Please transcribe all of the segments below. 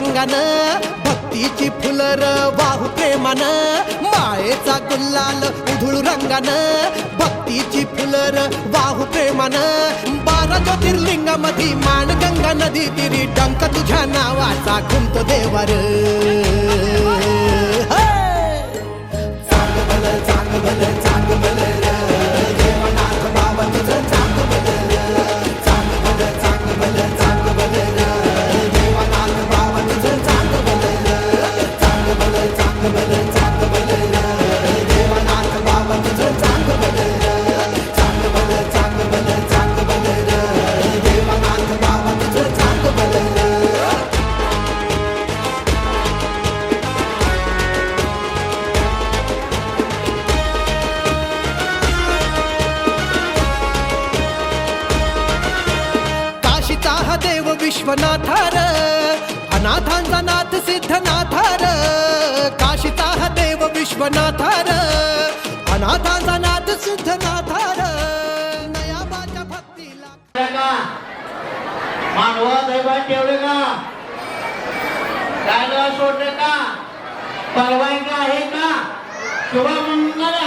रंगानं, भक्तीची फुलर वाहू प्रेमानं, मायेचा गुलाल उधळू रंगानं, भक्तीची फुलर वाहू प्रेमानं, 12 ज्योतिर्लिंगामधी माणगंगा नदी तिरी डंक तुझ्या नावाचा घुमतो देवर. देव विश्वनाथार, अनाथांचा नाथ सिद्धनाथार, काशीचा हा देव विश्वनाथार, अनाथांचा नाथ सिद्धनाथार, नयाबाच्या भक्तीला मानवा दैवात ठेवले का, काय सोडले का, परवानगी आहे का, शुभमंगल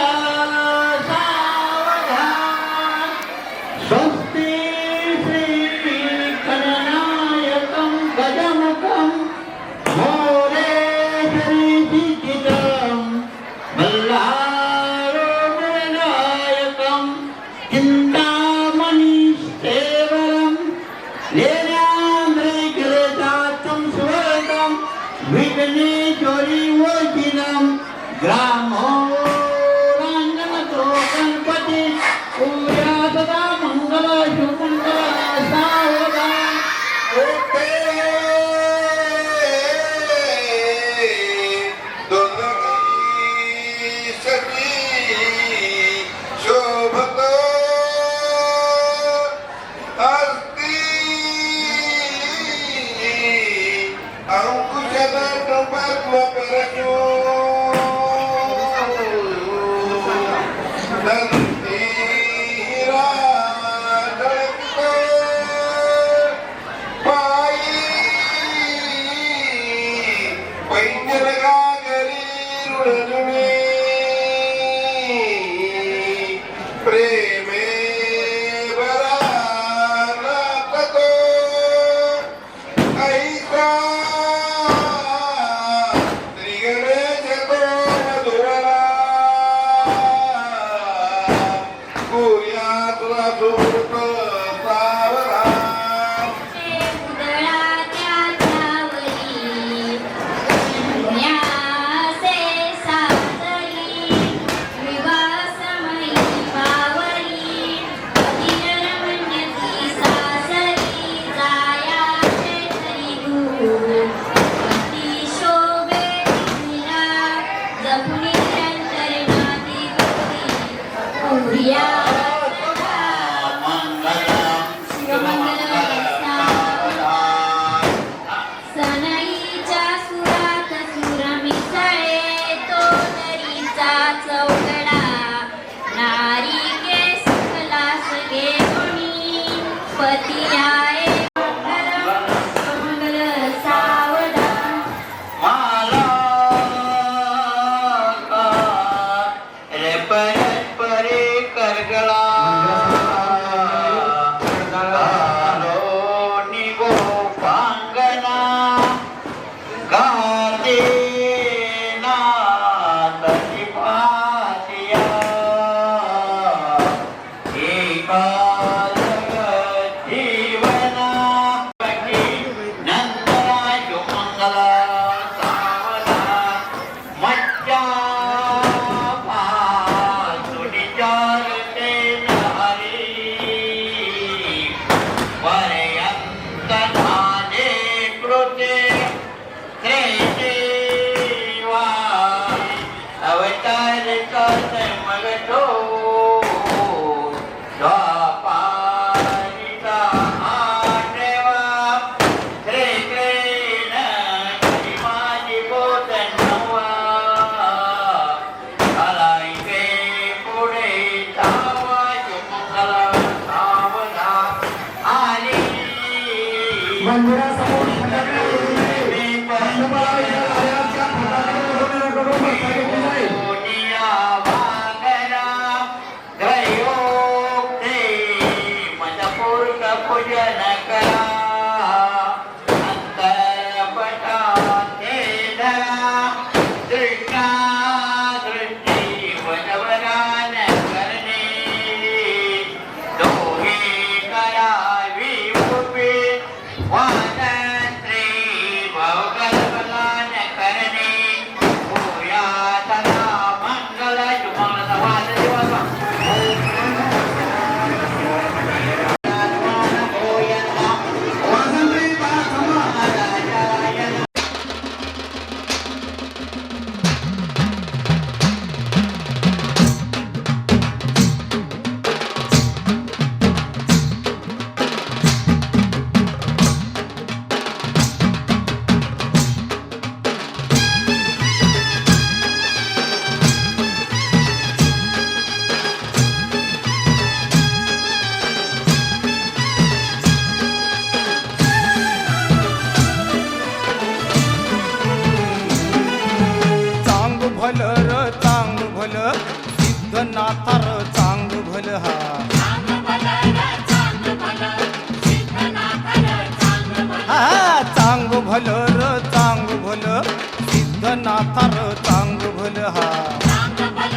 सिद्धनाथर चांग भल हा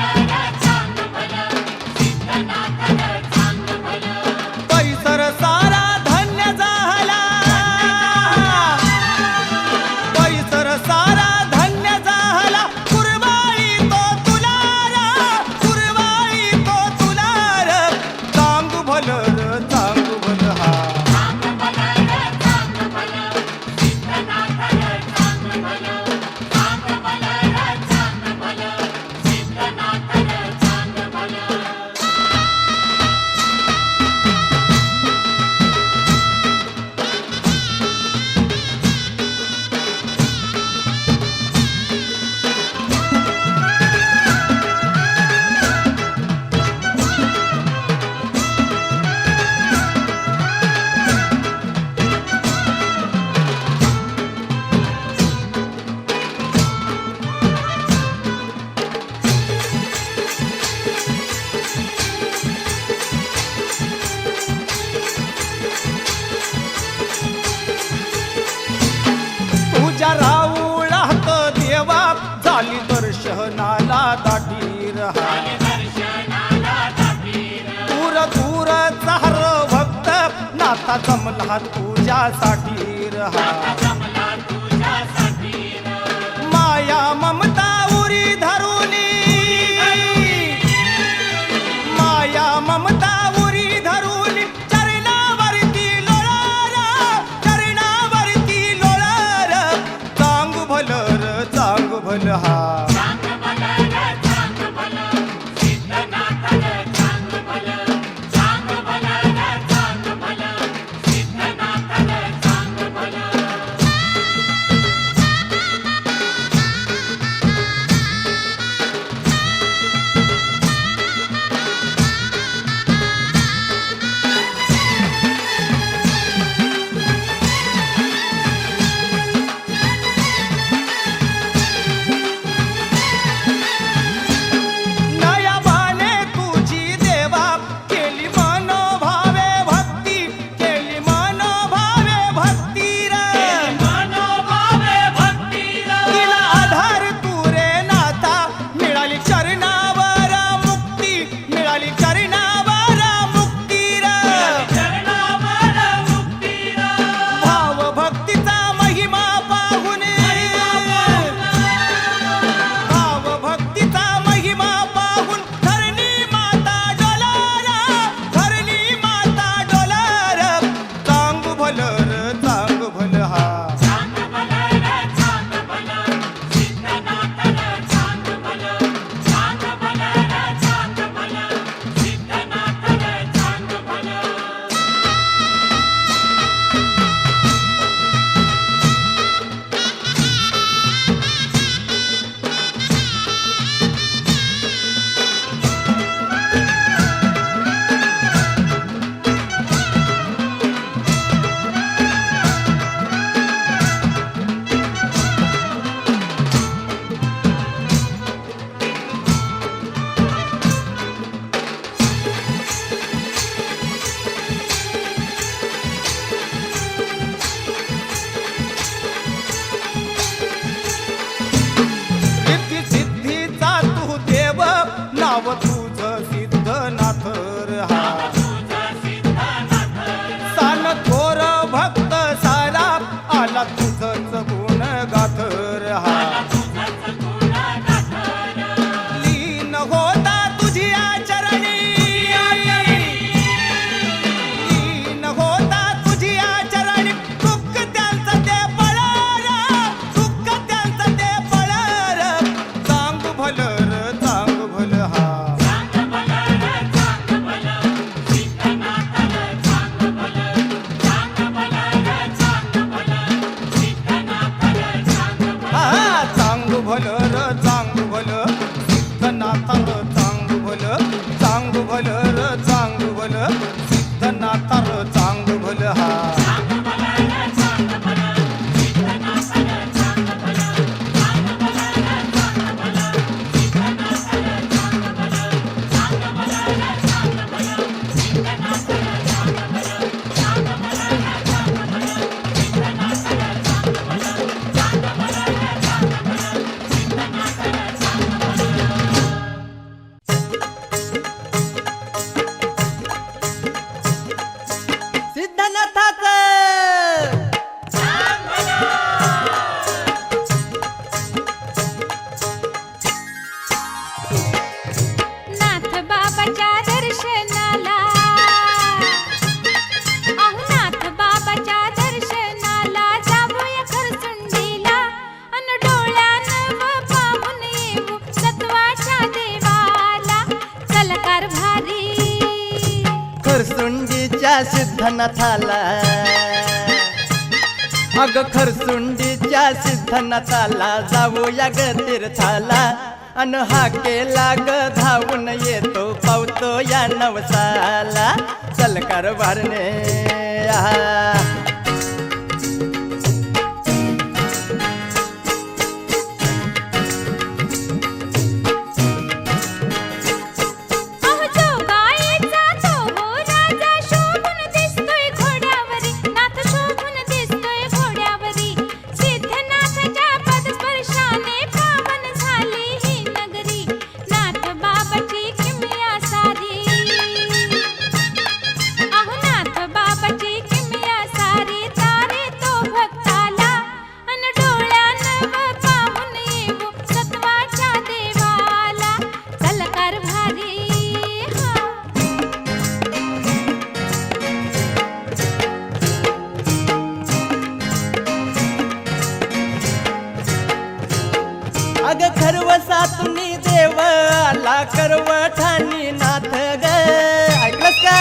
पैसर सारा धन्य झाला पैसर सारा धन्य झाला कुरवाई तो तुलार कुरवाई तो तुलार चांग भल र चांग भल हा तुझ्या राऊळात देवा झाली दर्शनाला दाटी रहा दूर दूर चार भक्त नाथा जमला तुझ्यासाठी रहा माया ममता उरी धरुनी माया ममता उरी धरुनी चरणावरती लोळार चरणावरती लोळार चांग भल र चांग भल हा नयाबाने तुझी देवा केली मनोभावे भक्ती केली मनोभावे भक्ती र तिला आधार तू रे नाथा मिळाली चरणावर मुक्ती मिळाली चरणावर मुक्ती र भाव भक्तीचा महिमा पाहून भाव भक्तीचा महिमा पाहून धरणी माता डोलार धरणी माता डोलार चांग भल र चांग भल हा रिद्धी सिद्धीचा तू देव नाव तुझं सिद्धनाथ र हा सान थोर भक्त सारा आला तुझंच गुण गाथ र हा लीन होता तुझी आचरणी लीन होता तुझी आचरणी दुःख त्यांचं ते पळार दुःख त्यांचं ते पळार चांग भल र चांग भल हा चांग भल र चांग भल सिद्धनाथर चांग भल चांग भल र चांग भल सिद्धनाथर चांग भल हा खरसुंडीच्या सिद्धनाथाला, अग खरसुंडीच्या सिद्धनाथाला जाऊया ग तीर्थाला, अन हा केला ग धावून येतो पावतो या नवसाला. चल कारभारने अग खरवसातुनी देव आला करवठाणी नाथ ग. ऐकलंस का?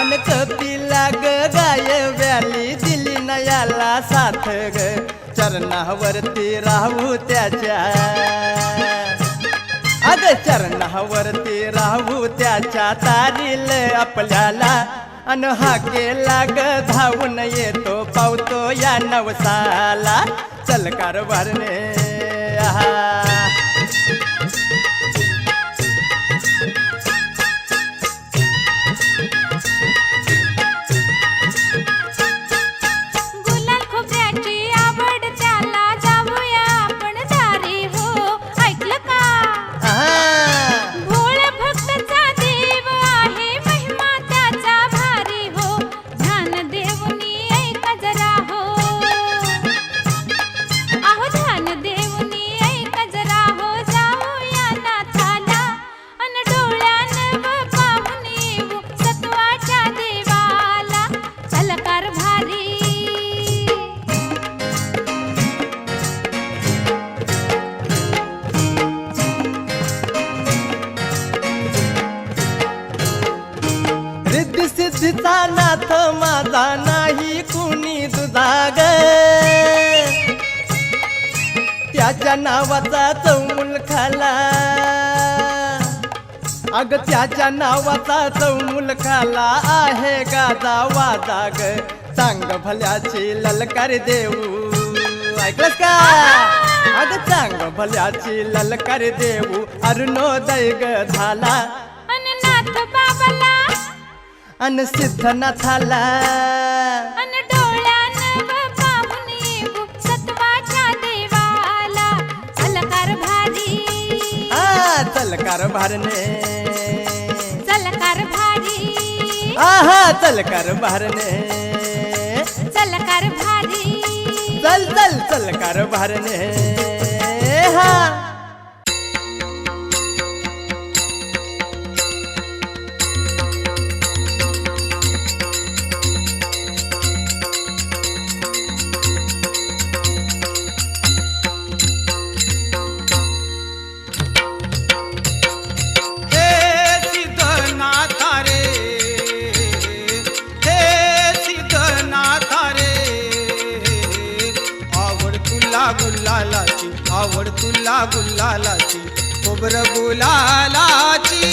अन कपिला ग गाय व्याली दिली नयाला साथ ग. चरणावरती राहू त्याच्या, अग चरणावरती राहू त्याच्या तारील आपल्याला. अन हा केला ग धावून येतो पावतो या नवसाला. चल कारभारने गुलाल खोबऱ्याची आवड त्याला जाऊया आपण दारी हो. ऐकलं का? भोळ भक्तचा देव आहे महिमा त्याचा भारी हो. ध्यान देऊनी ऐका जरा हो. अहो ध्यान देऊनी ऐका जरा हो. जाऊया नाथाला अन डोळ्यानं पाहून येऊ सत्वाच्या देवाला. चल कारभारी रिद्धी सिद्धीचा नाथ माझा नाही कुणी तुझा ग. त्याच्या नावाचा चौमुल खाला, अग त्याच्या नावाचा चौमुल खाला आहे गाजा वाजा ग. चांग भल्याची ललकार देऊ. ऐकलंस का? अग चांग भल्याची ललकार देऊ अरुणोदय ग झाला. अन नाथ बाबाला अन सिद्धनाथाला, अन डोळ्यानं पाहून येऊ सत्वाच्या देवाला. चल कारभारी चल कारभारने चल कारभारी चल कारभारने चल कारभारी चल चल चल कारभारने हा. आवड तुला गुलालाची खोबरं गुलालाची.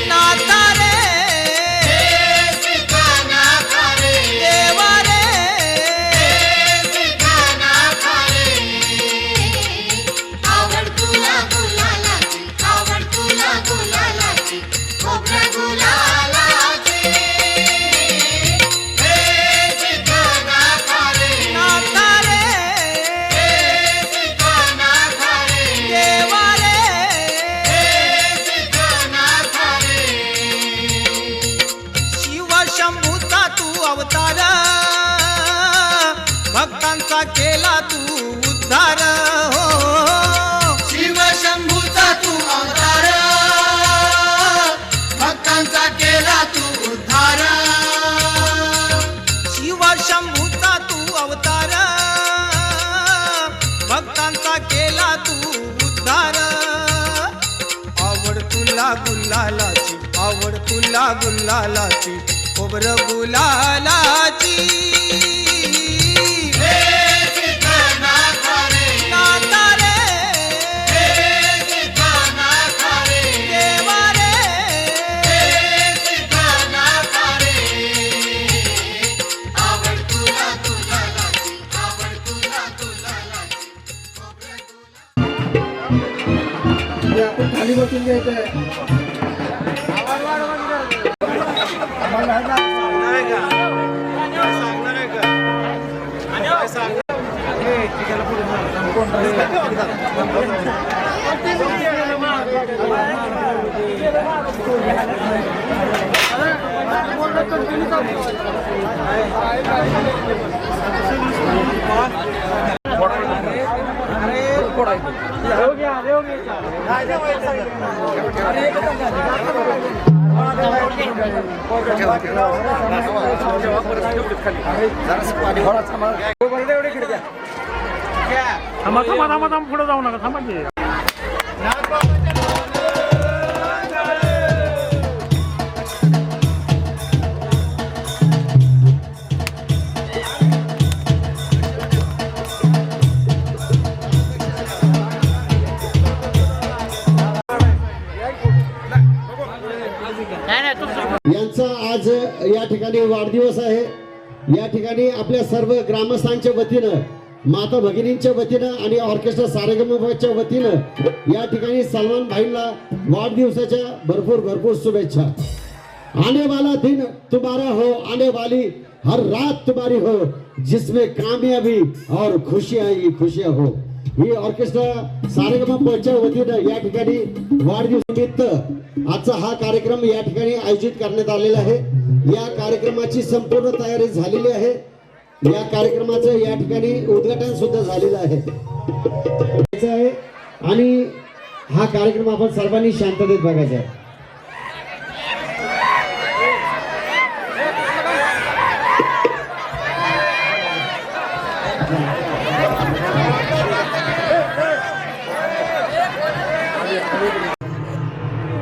नाथा रे देवा रे. आवड तुला गुलालाची, आवड तुला गुलालाची, खोबरं गुलालाची. नाथा रे देवा रे. शिव शंभूचा तू अवतार, भक्तांचा केला तू उद्धार हो. शिव शंभूचा तू अवतार, भक्तांचा केला तू उद्धार. शिव शंभूचा तू अवतार, भक्तांचा केला तू उद्धार. तुला गुलालाची आवड तुला गुलालाची खोबर गुलालाची नाता रे देवा रे आपण खाली बसून घ्यायचं पुढे जाऊ नका थांबा की. यांचा आज या ठिकाणी वाढदिवस आहे. या ठिकाणी आपल्या सर्व ग्रामस्थांच्या वतीनं माता भगिनींच्या वतीनं आणि ऑर्केस्ट्रा सारेगमच्या वतीनं या ठिकाणी सलमान भाईंना वाढदिवसाच्या भरपूर शुभेच्छा. आने वाला दिन तुम्हारा हो, आने वाली हर रात तुम्हारी हो, जिसमें कामयाबी और खुशियां हो. ही ऑर्केस्ट्रा सारेगमच्या वतीनं या ठिकाणी वाढदिवसानिमित्त आजचा हा कार्यक्रम या ठिकाणी आयोजित करण्यात आलेला आहे. या कार्यक्रमाची संपूर्ण तयारी झालेली आहे. या कार्यक्रमाचं या ठिकाणी उद्घाटन सुद्धा झालेलं आहे आणि हा कार्यक्रम आपण सर्वांनी शांततेत बघायचा आहे.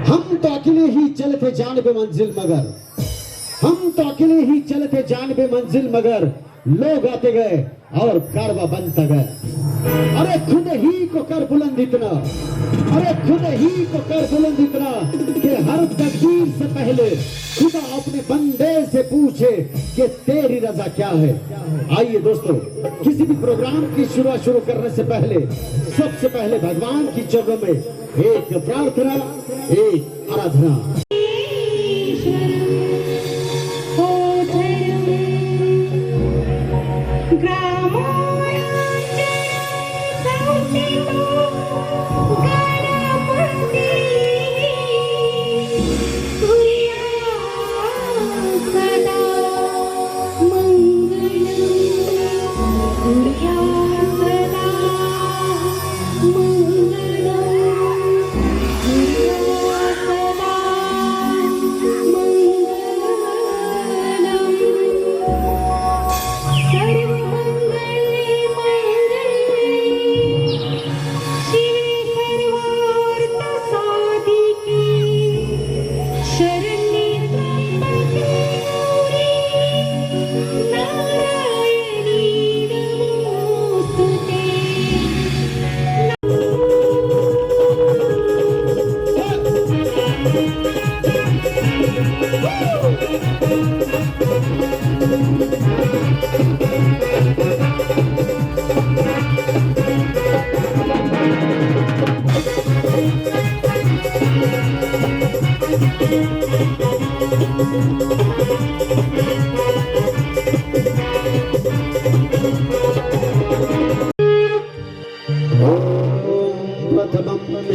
हम तो अकेले ही चलते जान पे मंजिल मगर, हम तो अकेले ही चलते जान पे मंजिल मगर, लोग आते गए और कारवा बनता गया. अरे खुद ही को कर बुलंद इतना, अरे खुद ही को कर बुलंद इतना कि हर तकदीर से पहले खुदा अपने बंदे से पूछे कि तेरी रजा क्या है. आइए दोस्तों, किसी भी प्रोग्राम की शुरू करने से पहले सबसे पहले भगवान की चरणों में एक प्रार्थना, एक आराधना.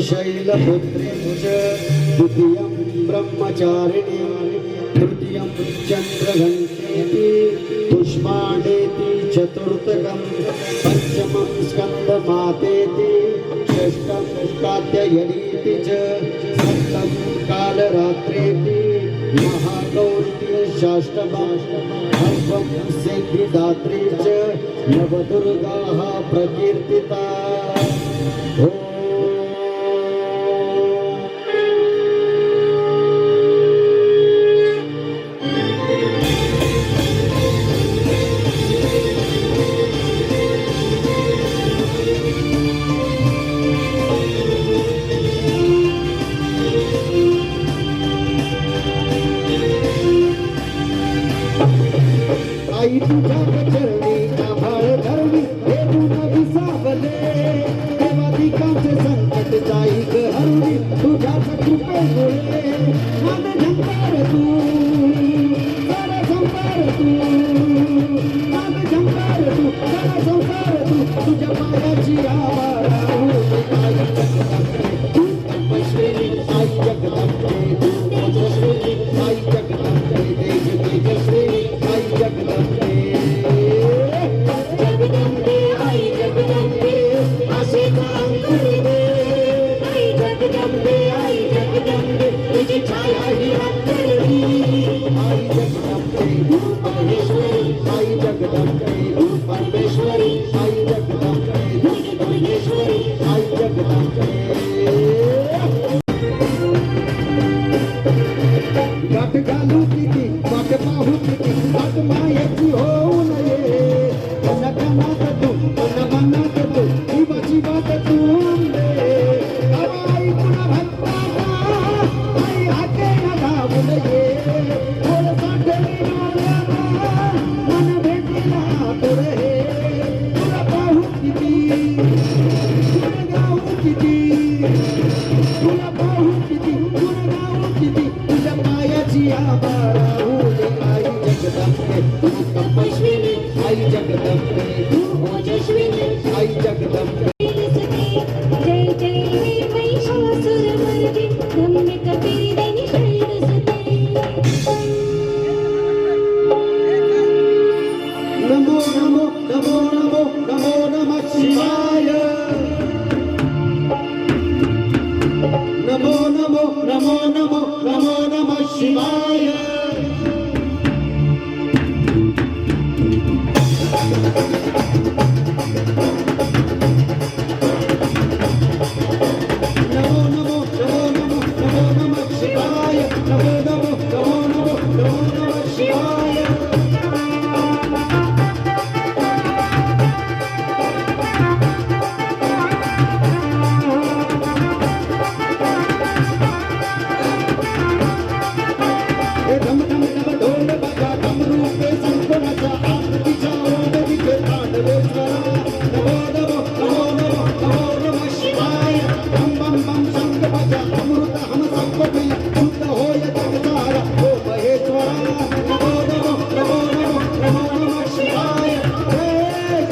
शैलपुत्रीं च द्वितीयं ब्रह्मचारिणीं तृतीयं चन्द्रघण्टेति पुष्पाणेति चतुर्थकं पंचमं स्कन्दमातेति षष्ठं कात्यायनीति च सप्तमं कालरात्रेति महागौरी षष्ठमं नवमं सिद्धिदात्री च नवदुर्गाः प्रकीर्तिता. तुझ्या पायाची आवाज आई जगदंबे आई जगदंबे देश तेजस्वी आई जगदंबे जगदंबे आई जगदंबे असे काम करते आई जगदंबे तुझी छाया ही अंतरली आई जगदंबे परमेश्वरी आई जगदंबे परमेश्वरी आई जगदंबे दुर्गेश्वरी आई जगदंबे गाठ घालू किती वाट पाहू किती वाट मायाची होऊ नये कनात तू मनात तू जीवाची बात तू आई पुन्हा भक्ताचा आई हाते धावू नये थोडं साठली मन भेटला पुढे तुला पाहू किती तुला गाऊ किती तुला पाहू किती तुला गाऊ किती तुझ्या पायाची आबाळाहुले आई जगदंबे तू तपस्विनी आई जगदंबे तू ओजस्विनी आई जगदंबे जय जय हे महिषासुरमर्दिनी रम्य कपिरिदिनी शैलसुते नमो नमो नमो नमो नमो नमः शिवाय नमो नमो नमो नमो नमो नमः शिवाय नमो नमो नमो नमो नमो नमः शिवाय नमो नमो नमो नमो नमो नमः शिवाय धम धम धम ढोल बजा धम रूपे संतनाचा आरतीच्या ओढीचे तांडवे स्वरा नमो नमो नमो नमो नमो नमः शिवाय बम बम बम शंख बजा अमृत हम संपवी शुद्ध होय जगतारा हो महेश्वरा नमो नमो नमो नमो नमो नमः शिवाय हे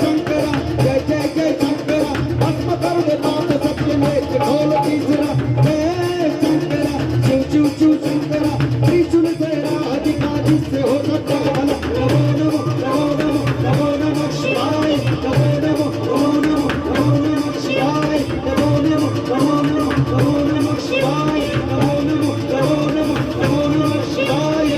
शंकरा जय जय जय शंकरा भस्म कर दे पाप सत्य में ढोल तीसरा हे शंकरा शिव शिव शिव शंकरा त्रिशूल से राधिकाजी से हो सकता भला नमो नमो नमो नमो नमो नमः शिवाय नमो नमो नमो नमो नमो नमः शिवाय नमो नमो नमो नमो नमो नमः शिवाय नमो नमो नमो नमो नमो नमः शिवाय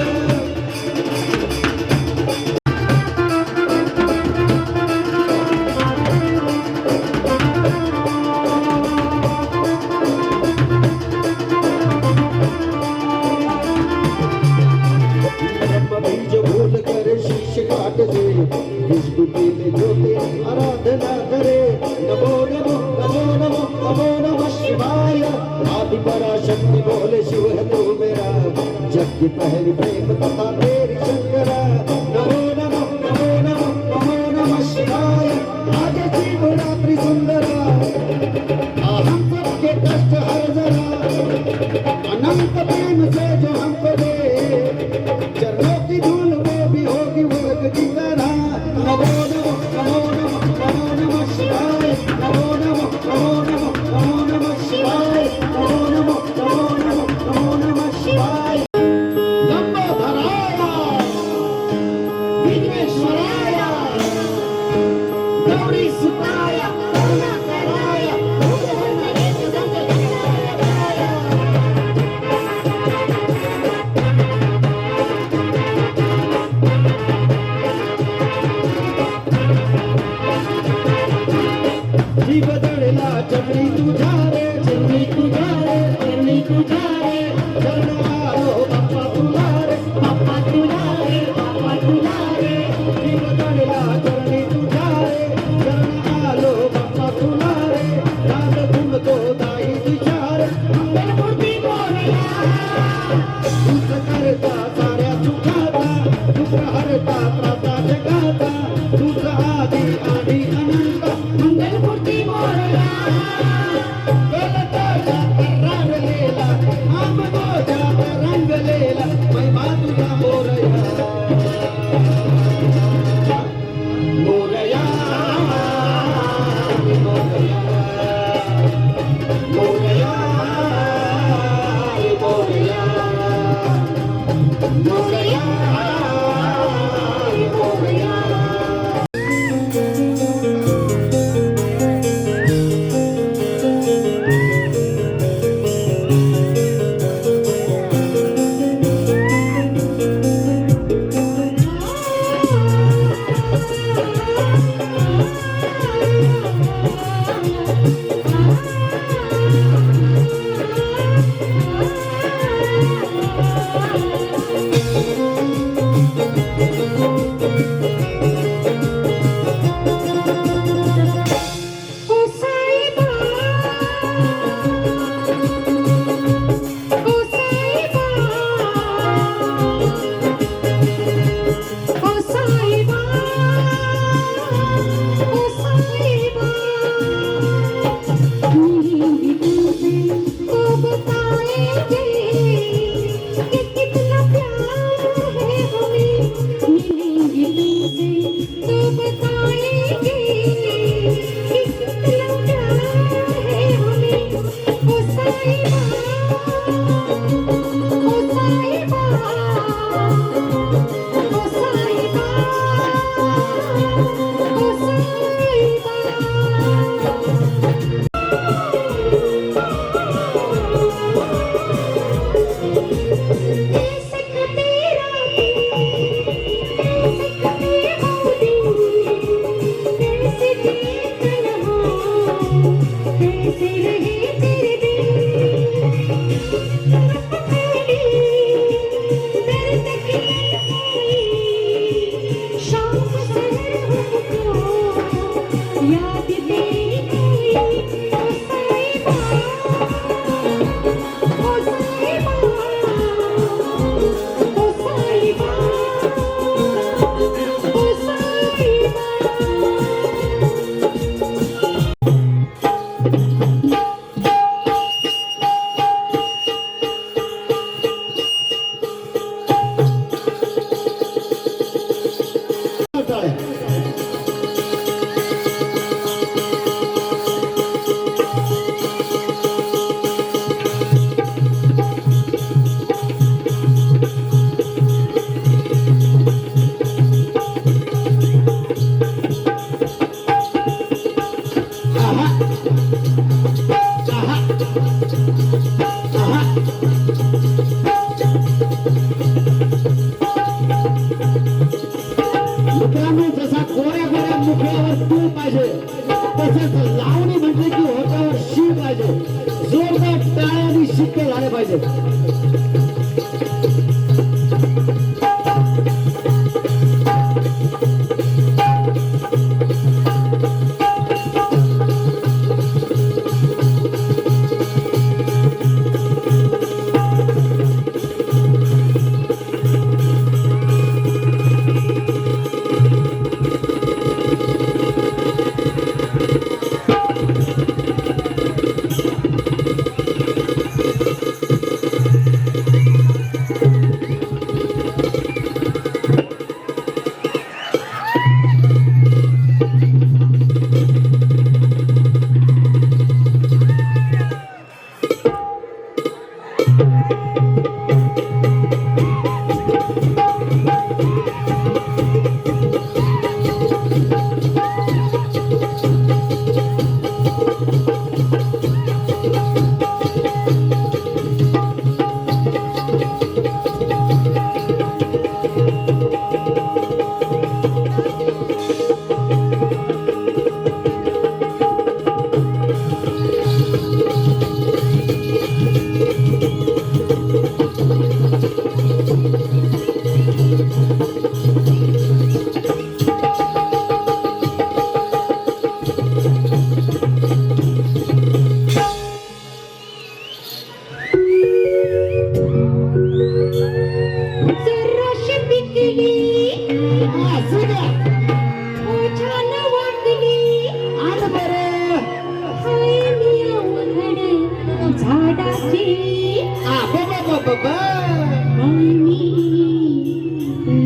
ब्रह्म बीज भूल कर शीश काट दे विष्णु में ज्योति आराधना करे नमो नमो नमो नमो नमो नमः शिवाय आदि पराशक्ति बोले शिव है तू मेरा जग की पहली प्रेम तथा तेरी शंकरा नमो नमो नमो नमो नमो नमः शिवाय आज शिवरात्रि सुंदरा हम सबके कष्ट हर जरा अनंत प्रेम से जो हमको दे चरणों की धूल में भी होगी वर्ग की तरह नमो नमो नमो नमो नमो नमः शिवाय नमो नमो नमो नमो नमो नमः शिवाय नमो नमो नमो नमो नमो नमः शिवाय लंबा धराया मित्रांनो, जसा गोऱ्या गोऱ्या मुखड्यावर तू पाहिजे तसंच लावणी म्हटले की होटावर शिव पाहिजे. जोरदार टाळ्या आणि शिक्के झाले पाहिजे.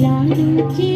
लाडाची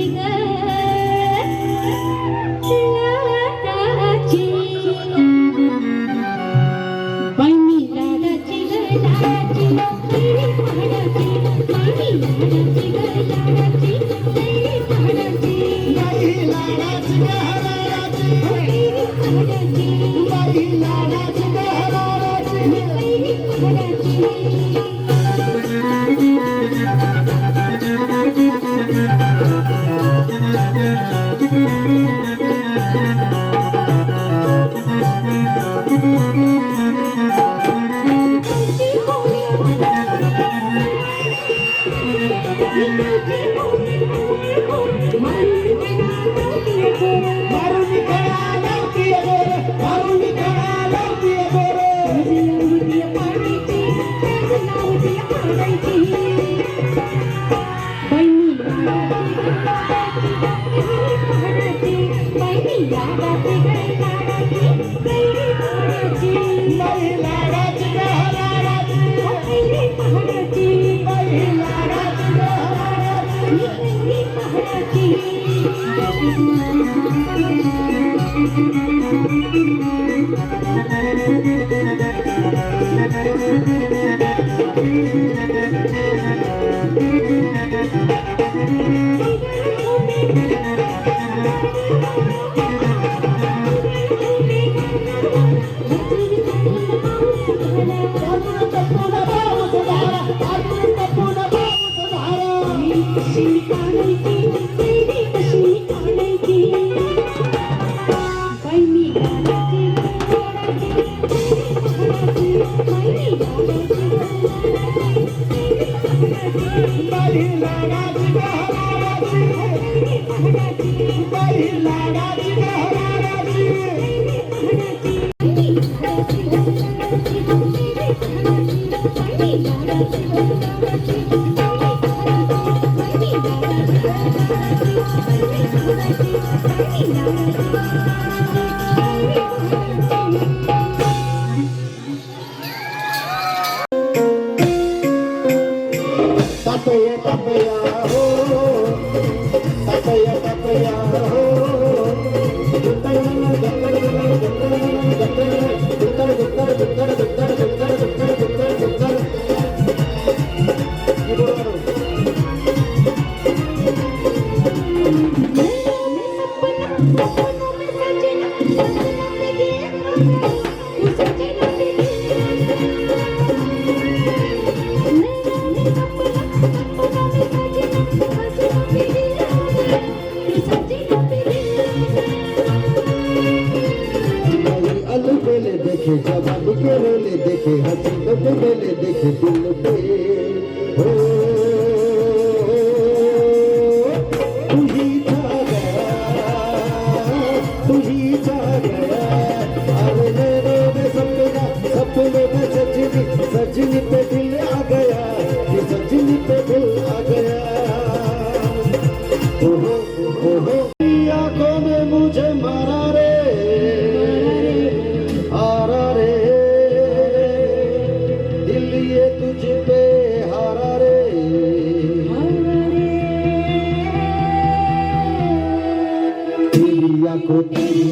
देखे जवानी के रोले देखे हसीनों के मेले देखे दिल पे हो तू ही जा गया अरे मेरे में सपने में सजनी पे दिल आ गया कि सजनी पे दिल आ गया ओहो आंखों में मुझे मारा रे हारा रे दिल ये तुझ पे हारा रे तेरी आंखों तेरी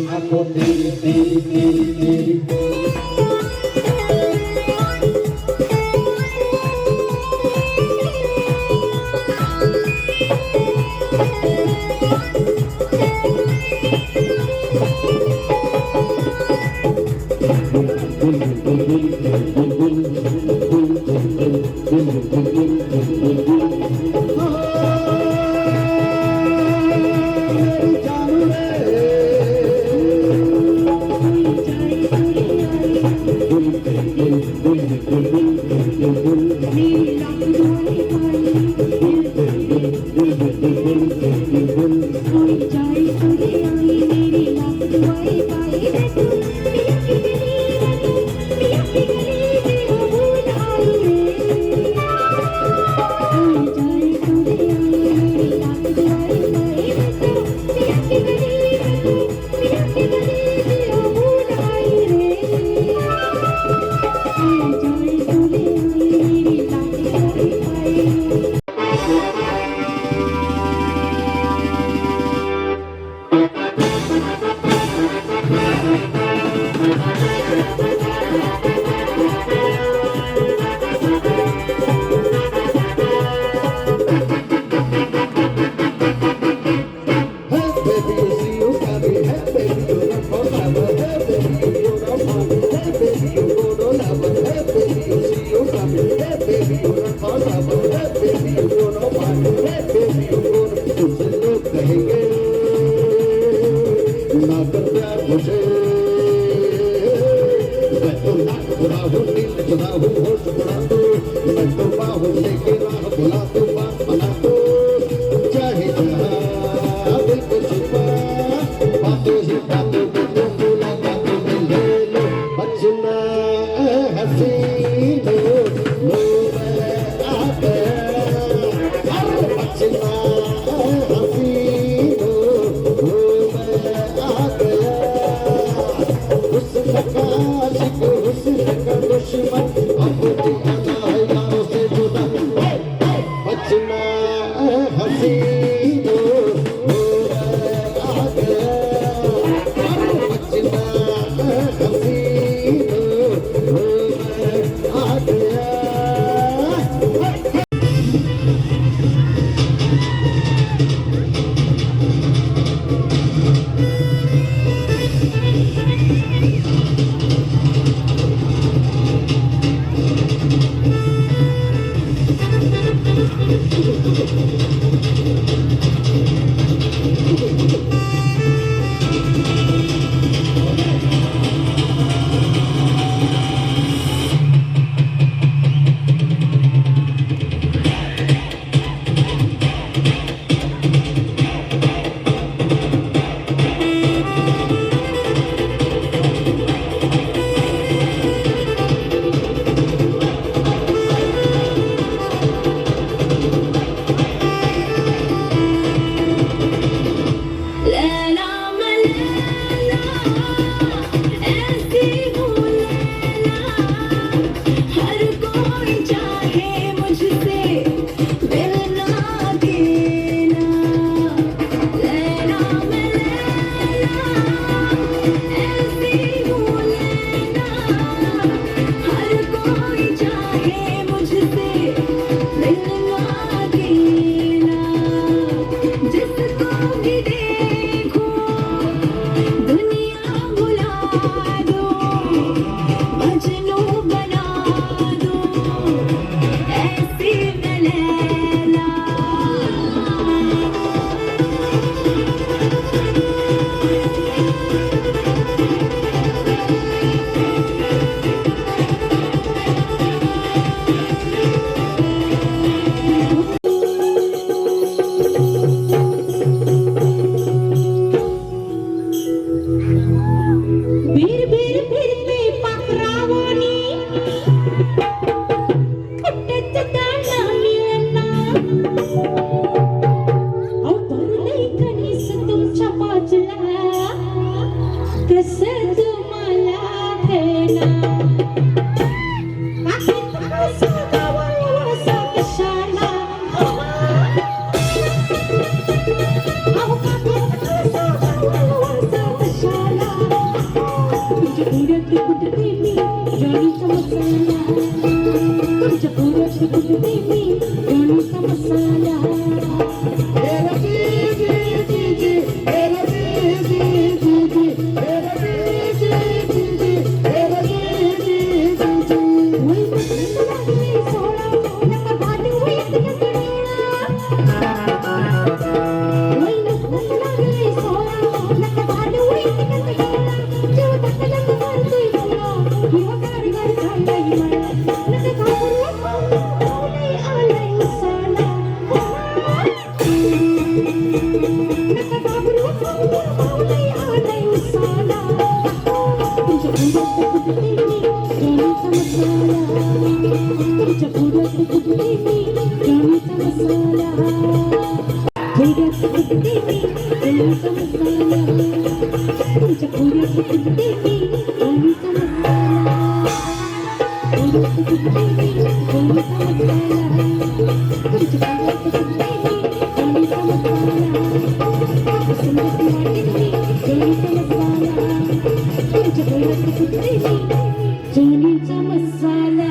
लैला मलैला ऐसी हूँ लैला, हर कोई चाहे मुझसे मिलना देना। लैला मलैला ऐसी हूँ लैला, हर कोई चाहे मुझसे मिलना देना। जिसको भी देखो दुनिया भुला दो, मजनू बना दो, ऐसी मैं लैला। भीर भीर फिरते पाखरावानी, कुठेच दाना मिळेना. अहो भरलंय कणीस तुमच्या बाजूला, कसं तुम्हाला कळेना. काकीत कसा गावाला वळसा कशाला? अहो काकीत कसा गावाला वळसा कशाला? तुमच्या पुऱ्यात कुठे मी जॉनीचा मसाला, तुमच्या पुऱ्यात कुठे मी जॉनीचा मसाला. वय मस्त लागले सोळा, नका भांडू येत गंगेला. वय मस्त लागले सोळा, नका भांडू येत गंगेला. जेव्हा तकलंग करतोय मला, किंवा गाडी खाल्लाय मला, नका घाबरू पावलंय आलाय उसाला. नका घाबरू पावलंय आलाय उसाला. तुमच्या पुऱ्यात कुठे मी जॉनीचा मसाला, तुमच्या पुऱ्यात कुठे मी जॉनीचा मसाला. पुऱ्यात कुठे मी जॉनीचा मसाला, तुमच्या पुऱ्यात कुठे मी जॉनीचा मसाला. पुऱ्यात कुठे मी जॉनीचा मसाला, तुमच्या पुऱ्यात कुठे मी जॉनीचा मसाला. सुंदर वाटेल मी जॉनीचा मसाला, तुमच्या पुऱ्यात कुठे मी जॉनीचा मसाला.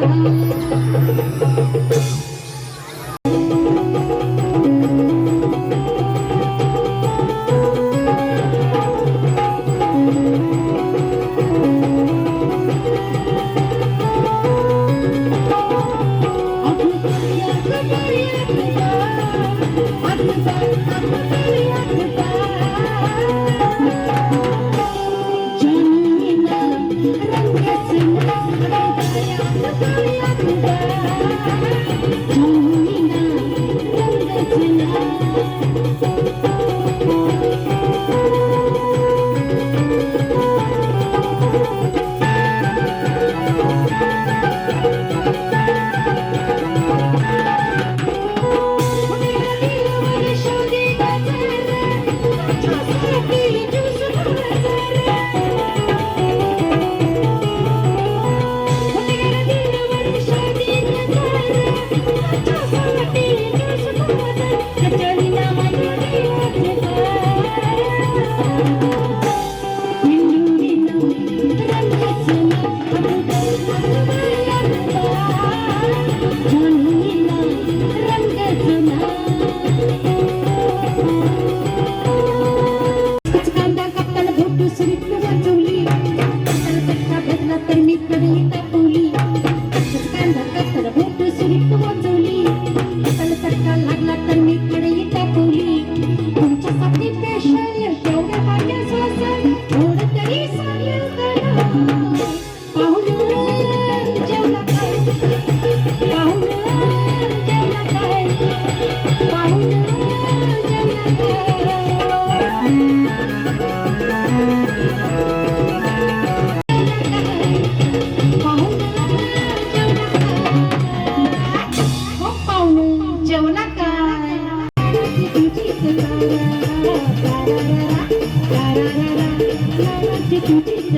जेवला काय तुझीच